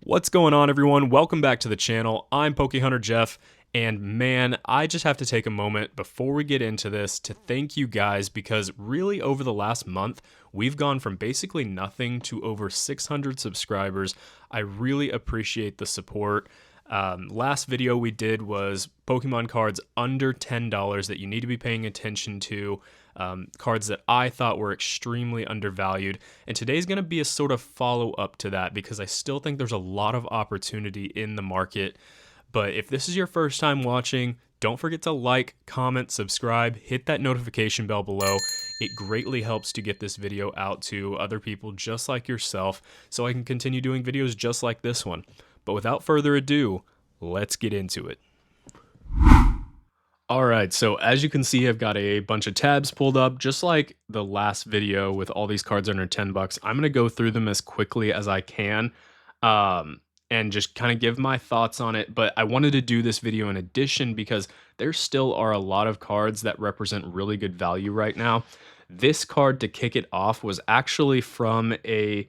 What's going on, everyone? Welcome back to the channel. I'm Pokehunter Jeff, and man, I just have to take a moment before we get into this to thank you guys, because really over the last month, we've gone from basically nothing to over 600 subscribers. I really appreciate the support. Last video we did was Pokemon cards under $10 that you need to be paying attention to. Cards that I thought were extremely undervalued. And today's going to be a sort of follow-up to that, because I still think there's a lot of opportunity in the market. But if this is your first time watching, don't forget to like, comment, subscribe, hit that notification bell below. It greatly helps to get this video out to other people just like yourself, so I can continue doing videos just like this one. But without further ado, let's get into it. Alright, so as you can see, I've got a bunch of tabs pulled up, just like the last video with all these cards under 10 bucks. I'm going to go through them as quickly as I can and just kind of give my thoughts on it. But I wanted to do this video in addition because there still are a lot of cards that represent really good value right now. This card, to kick it off, was actually from a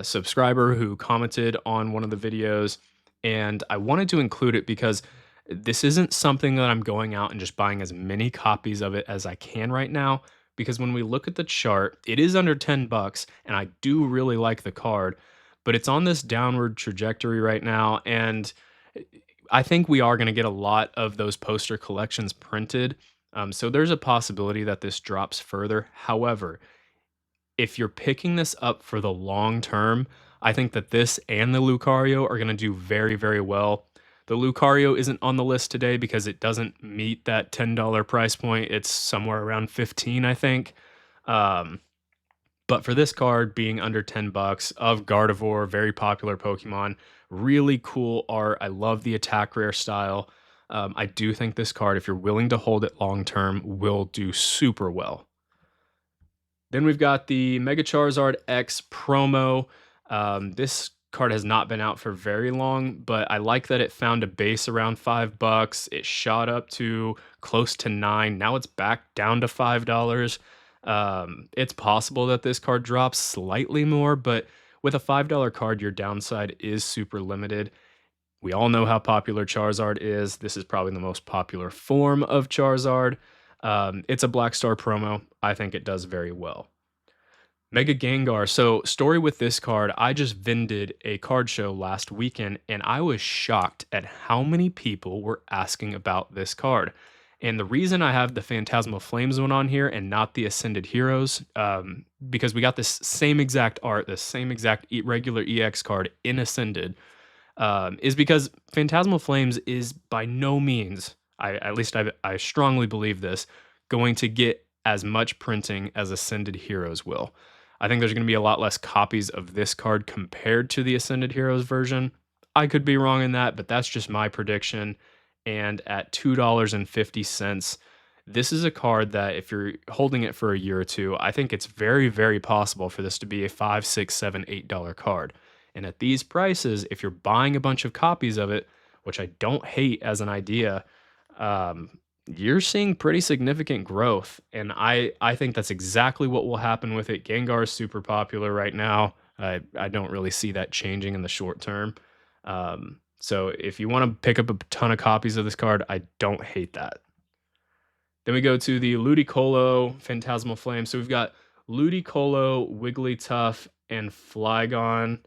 subscriber who commented on one of the videos, and I wanted to include it because this isn't something that I'm going out and just buying as many copies of it as I can right now, because when we look at the chart, it is under 10 bucks, and I do really like the card, but it's on this downward trajectory right now, and I think we are going to get a lot of those poster collections printed. So there's a possibility that this drops further. However, if you're picking this up for the long term, I think that this and the Lucario are going to do very, very well. The Lucario isn't on the list today because it doesn't meet that $10 price point. It's somewhere around 15, I think. But for this card being under 10 bucks, of Gardevoir, very popular Pokemon, really cool art. I love the attack rare style. I do think this card, if you're willing to hold it long term, will do super well. Then we've got the Mega Charizard X Promo. This card has not been out for very long, but I like that it found a base around $5. It shot up to close to $9. Now it's back down to $5. It's possible that this card drops slightly more, but with a $5 card, your downside is super limited. We all know how popular Charizard is. This is probably the most popular form of Charizard. It's a Black Star promo. I think it does very well. Mega Gengar. So, story with this card, I just vended a card show last weekend, and I was shocked at how many people were asking about this card. And the reason I have the Phantasmal Flames one on here and not the Ascended Heroes, because we got this same exact art, the same exact regular EX card in Ascended, is because Phantasmal Flames is by no means, at least I strongly believe this, going to get as much printing as Ascended Heroes will. I think there's going to be a lot less copies of this card compared to the Ascended Heroes version. I could be wrong in that, but that's just my prediction. And at $2.50, this is a card that if you're holding it for a year or two, I think it's very, very possible for this to be a $5, $6, $7, $8 card. And at these prices, if you're buying a bunch of copies of it, which I don't hate as an idea, you're seeing pretty significant growth, and I think that's exactly what will happen with it. Gengar is super popular right now. I don't really see that changing in the short term. So if you want to pick up a ton of copies of this card, I don't hate that. Then we go to the Ludicolo Phantasmal Flame. So we've got Ludicolo, Wigglytuff, and Flygon,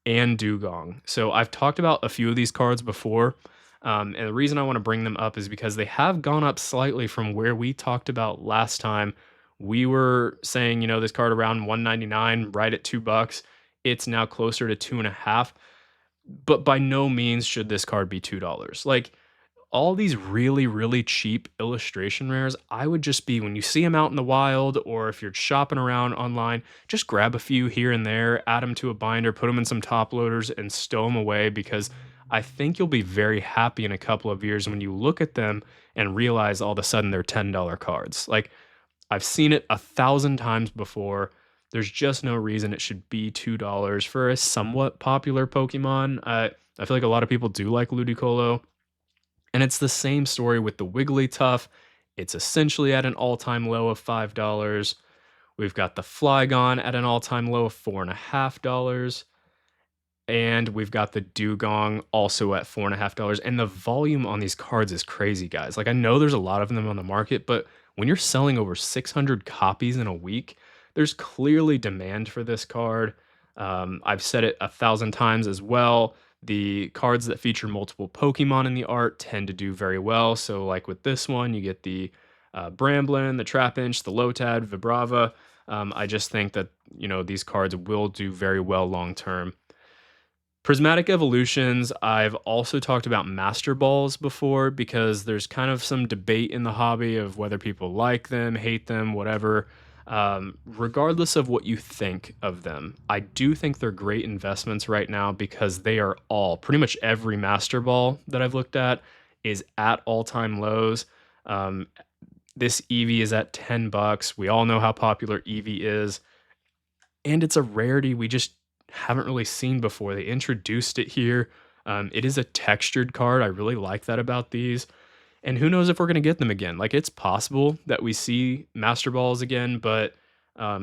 and Dugong. So I've talked about a few of these cards before. And the reason I want to bring them up is because they have gone up slightly from where we talked about last time. We were saying, this card around $1.99, right at $2. It's now closer to $2.50. But by no means should this card be $2. Like, all these really, really cheap illustration rares, I would just be, when you see them out in the wild, or if you're shopping around online, just grab a few here and there, add them to a binder, put them in some top loaders, and stow them away, because I think you'll be very happy in a couple of years when you look at them and realize all of a sudden they're $10 cards. Like, I've seen it 1,000 times before. There's just no reason it should be $2 for a somewhat popular Pokemon. I feel like a lot of people do like Ludicolo. And it's the same story with the Wigglytuff. It's essentially at an all-time low of $5. We've got the Flygon at an all-time low of $4.50. And we've got the Dugong also at $4.50. And the volume on these cards is crazy, guys. Like, I know there's a lot of them on the market, but when you're selling over 600 copies in a week, there's clearly demand for this card. I've said it 1,000 times as well. The cards that feature multiple Pokemon in the art tend to do very well. So, like with this one, you get the Bramblin, the Trapinch, the Lotad, Vibrava. I just think that, these cards will do very well long term. Prismatic Evolutions, I've also talked about Master Balls before because there's kind of some debate in the hobby of whether people like them, hate them, whatever. Regardless of what you think of them, I do think they're great investments right now because they are all, pretty much every Master Ball that I've looked at is at all-time lows. Um, this Eevee is at $10. We all know how popular Eevee is, and it's a rarity we just haven't really seen before. They introduced it here. It is a textured card. I really like that about these. And who knows if we're going to get them again? Like, it's possible that we see Master Balls again, but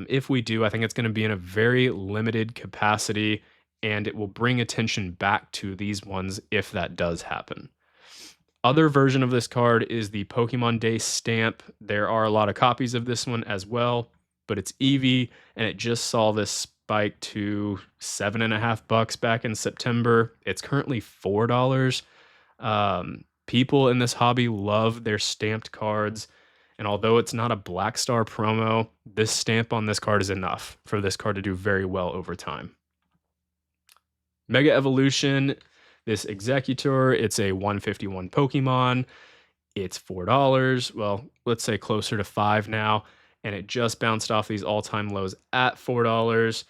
if we do, I think it's going to be in a very limited capacity, and it will bring attention back to these ones if that does happen. Other version of this card is the Pokemon Day stamp. There are a lot of copies of this one as well, but it's Eevee, and it just saw this spike to $7.50 back in September. It's currently $4. People in this hobby love their stamped cards, and although it's not a Black Star promo, this stamp on this card is enough for this card to do very well over time. Mega Evolution, this Exeggutor, it's a 151 Pokemon. It's $4. Well, let's say closer to $5 now, and it just bounced off these all-time lows at $4.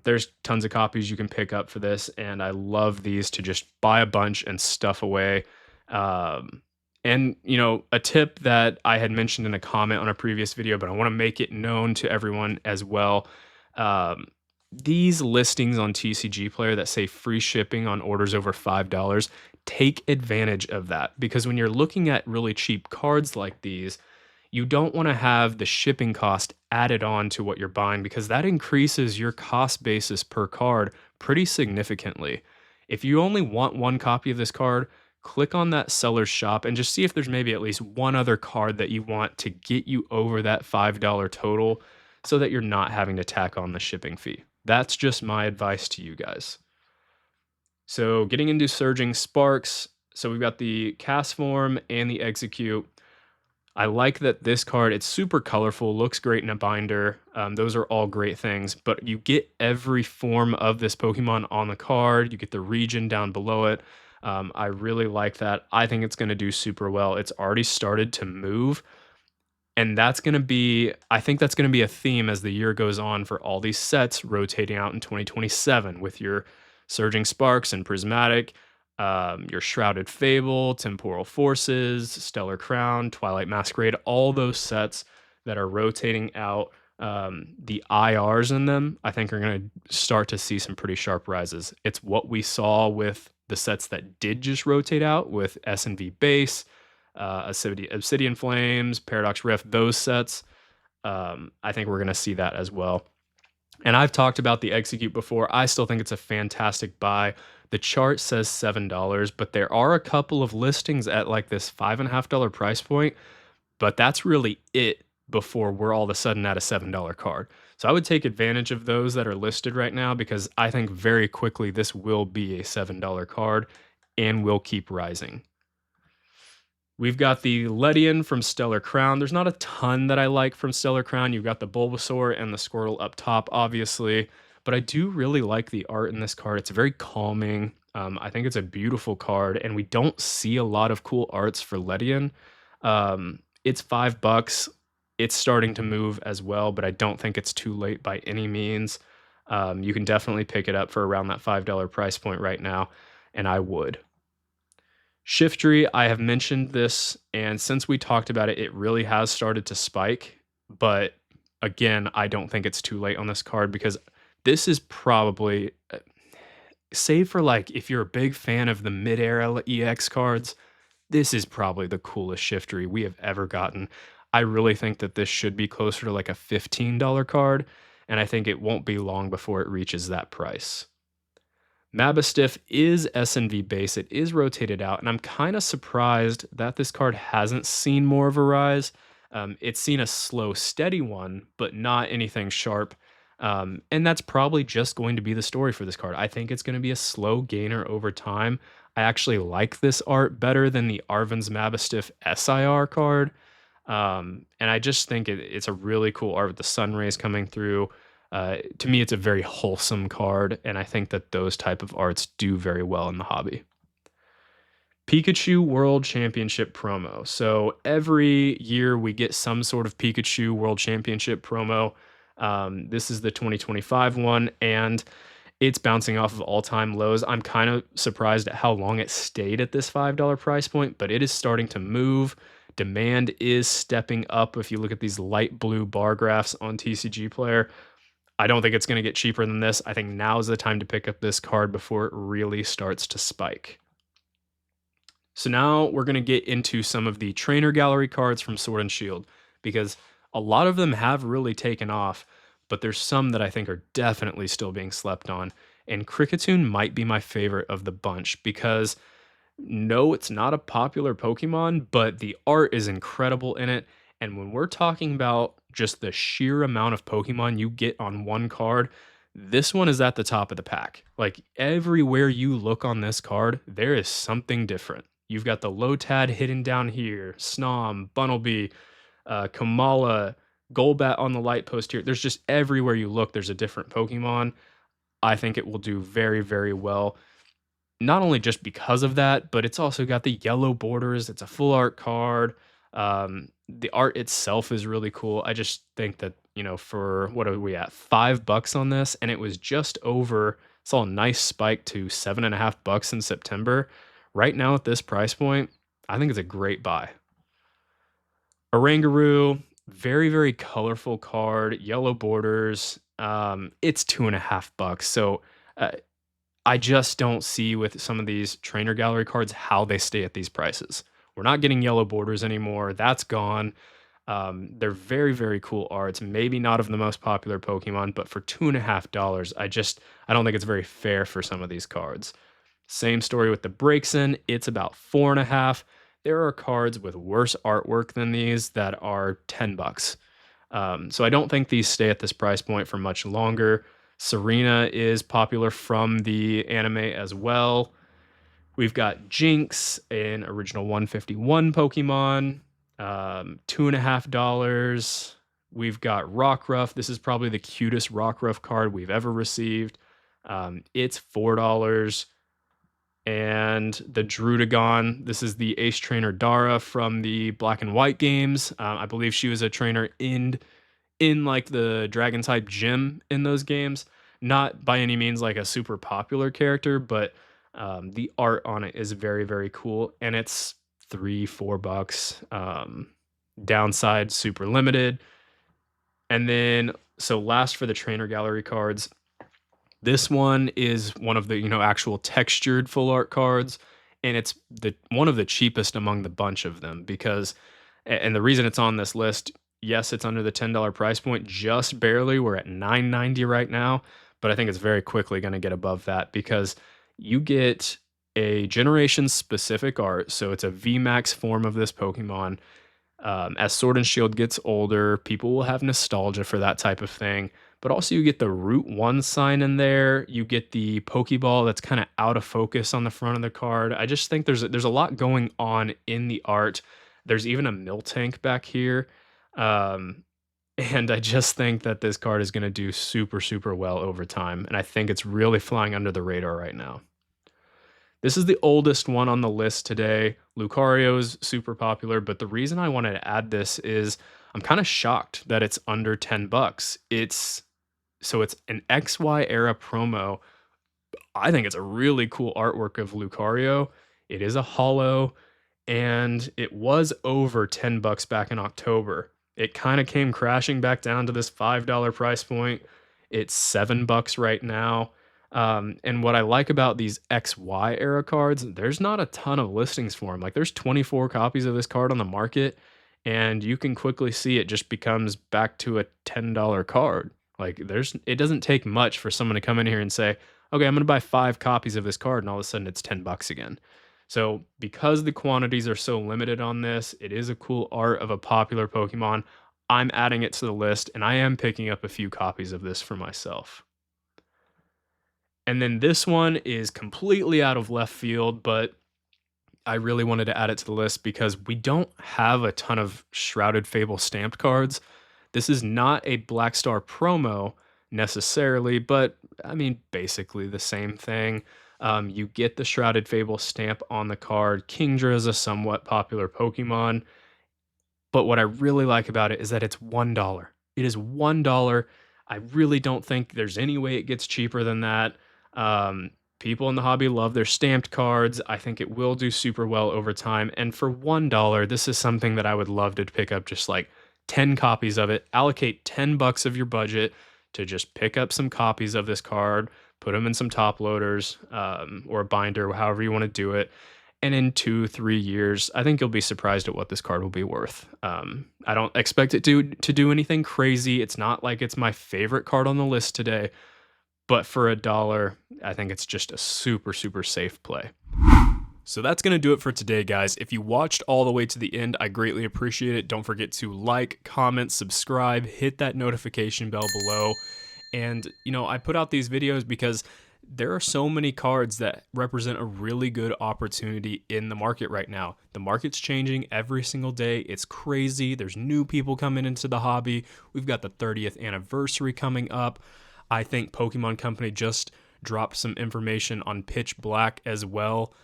There's tons of copies you can pick up for this, and I love these to just buy a bunch and stuff away. And a tip that I had mentioned in a comment on a previous video, but I want to make it known to everyone as well. These listings on TCG Player that say free shipping on orders over $5, take advantage of that, because when you're looking at really cheap cards like these, you don't want to have the shipping cost added on to what you're buying, because that increases your cost basis per card pretty significantly. If you only want one copy of this card, click on that seller's shop and just see if there's maybe at least one other card that you want to get you over that $5 total so that you're not having to tack on the shipping fee. That's just my advice to you guys. So getting into Surging Sparks, so we've got the Castform and the Exeggcute. I like that this card, it's super colorful, looks great in a binder. Those are all great things, but you get every form of this Pokemon on the card. You get the region down below it. I really like that. I think it's going to do super well. It's already started to move. And I think that's going to be a theme as the year goes on for all these sets rotating out in 2027 with your Surging Sparks and Prismatic, your Shrouded Fable, Temporal Forces, Stellar Crown, Twilight Masquerade, all those sets that are rotating out. The IRs in them, I think, are going to start to see some pretty sharp rises. It's what we saw with the sets that did just rotate out with S&V Base, Obsidian Flames, Paradox Rift, those sets. I think we're going to see that as well. And I've talked about the Exeggcute before. I still think it's a fantastic buy. The chart says $7, but there are a couple of listings at like this $5.50 price point, but that's really it before we're all of a sudden at a $7 card. So I would take advantage of those that are listed right now, because I think very quickly this will be a $7 card and will keep rising. We've got the Ledian from Stellar Crown. There's not a ton that I like from Stellar Crown. You've got the Bulbasaur and the Squirtle up top, obviously, but I do really like the art in this card. It's very calming. I think it's a beautiful card, and we don't see a lot of cool arts for Ledian. It's $5. It's starting to move as well, but I don't think it's too late by any means. You can definitely pick it up for around that $5 price point right now, and I would. Shiftry, I have mentioned this, and since we talked about it, it really has started to spike. But again, I don't think it's too late on this card, because this is probably, save for like if you're a big fan of the mid-era EX cards, this is probably the coolest Shiftry we have ever gotten. I really think that this should be closer to like a $15 card, and I think it won't be long before it reaches that price. Mabosstiff is SNV base, it is rotated out, and I'm kind of surprised that this card hasn't seen more of a rise. It's seen a slow, steady one, but not anything sharp. And that's probably just going to be the story for this card. I think it's going to be a slow gainer over time. I actually like this art better than the Arven's Mabosstiff SIR card. And I just think it's a really cool art with the sun rays coming through. To me, it's a very wholesome card, and I think that those type of arts do very well in the hobby. Pikachu World Championship promo. So every year we get some sort of Pikachu World Championship promo. This is the 2025 one, and it's bouncing off of all-time lows. I'm kind of surprised at how long it stayed at this $5 price point, but it is starting to move. Demand is stepping up. If you look at these light blue bar graphs on TCG Player, I don't think it's going to get cheaper than this. I think now is the time to pick up this card before it really starts to spike. So now we're going to get into some of the trainer gallery cards from Sword and Shield, because a lot of them have really taken off, but there's some that I think are definitely still being slept on. And Kricketune might be my favorite of the bunch because no, it's not a popular Pokemon, but the art is incredible in it. And when we're talking about just the sheer amount of Pokemon you get on one card, this one is at the top of the pack. Like everywhere you look on this card, there is something different. You've got the Lotad hidden down here, Snom, Bunnelby, Kamala, Golbat on the light post here. There's just everywhere you look, there's a different Pokemon. I think it will do very, very well. Not only just because of that, but it's also got the yellow borders. It's a full art card. The art itself is really cool. I just think that, for what are we at? $5 on this, and it was just over. Saw a nice spike to $7.50 in September. Right now at this price point, I think it's a great buy. Oranguru, very, very colorful card, yellow borders. It's $2.50. So I just don't see with some of these trainer gallery cards how they stay at these prices. We're not getting yellow borders anymore. That's gone. They're very, very cool arts. Maybe not of the most popular Pokemon, but for $2.50, I don't think it's very fair for some of these cards. Same story with the Braixen. It's about 4.5. There are cards with worse artwork than these that are $10. So I don't think these stay at this price point for much longer. Serena is popular from the anime as well. We've got Jinx, an original 151 Pokemon, $2.50. We've got Rockruff. This is probably the cutest Rockruff card we've ever received. It's $4. And the Drudagon, this is the Ace Trainer Dara from the Black and White games. I believe she was a trainer in like the Dragon type gym in those games. Not by any means like a super popular character, but the art on it is very, very cool. And it's $3-4. Downside, super limited. And then, so last for the trainer gallery cards, this one is one of the, actual textured full art cards, and it's one of the cheapest among the bunch of them because, and the reason it's on this list, yes, it's under the $10 price point, just barely. We're at $9.90 right now, but I think it's very quickly going to get above that because you get a generation specific art. So it's a VMAX form of this Pokemon. As Sword and Shield gets older, people will have nostalgia for that type of thing. But also you get the Route 1 sign in there. You get the Pokeball that's kind of out of focus on the front of the card. I just think there's a lot going on in the art. There's even a Miltank back here. And I just think that this card is going to do super, super well over time. And I think it's really flying under the radar right now. This is the oldest one on the list today. Lucario is super popular, but the reason I wanted to add this is I'm kind of shocked that it's under $10. It's an XY era promo. I think it's a really cool artwork of Lucario. It is a holo, and it was over $10 back in October. It kind of came crashing back down to this $5 price point. It's $7 right now. And what I like about these XY era cards, there's not a ton of listings for them. Like there's 24 copies of this card on the market, and you can quickly see it just becomes back to a $10 card. Like it doesn't take much for someone to come in here and say, Okay, I'm going to buy 5 copies of this card, and all of a sudden it's $10 again. So, because the quantities are so limited on this, it is a cool art of a popular Pokemon. I'm adding it to the list, and I am picking up a few copies of this for myself. And then this one is completely out of left field, but I really wanted to add it to the list because we don't have a ton of Shrouded Fable stamped cards. This is not a Black Star promo necessarily, but I mean, basically the same thing. You get the Shrouded Fable stamp on the card. Kingdra is a somewhat popular Pokemon. But what I really like about it is that it's $1. It is $1. I really don't think there's any way it gets cheaper than that. Um, People in the hobby love their stamped cards. I think it will do super well over time. And for $1, this is something that I would love to pick up just like 10 copies of it. Allocate $10 of your budget to just pick up some copies of this card, put them in some top loaders or a binder, however you want to do it. And in 2, 3 years, I think you'll be surprised at what this card will be worth. I don't expect it to do anything crazy. It's not like it's my favorite card on the list today, but for $1, I think it's just a super, super safe play. So that's going to do it for today, guys. If you watched all the way to the end, I greatly appreciate it. Don't forget to like, comment, subscribe, hit that notification bell below. And, I put out these videos because there are so many cards that represent a really good opportunity in the market right now. The market's changing every single day. It's crazy. There's new people coming into the hobby. We've got the 30th anniversary coming up. I think Pokemon Company just dropped some information on Pitch Black as well.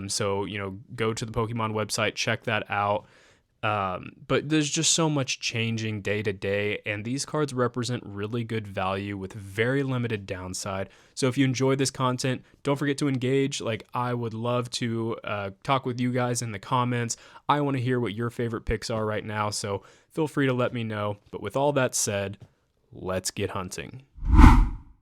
So, go to the Pokemon website, check that out. But there's just so much changing day to day, and these cards represent really good value with very limited downside. So if you enjoy this content, don't forget to engage. Like, I would love to talk with you guys in the comments. I want to hear what your favorite picks are right now, so feel free to let me know. But with all that said, let's get hunting.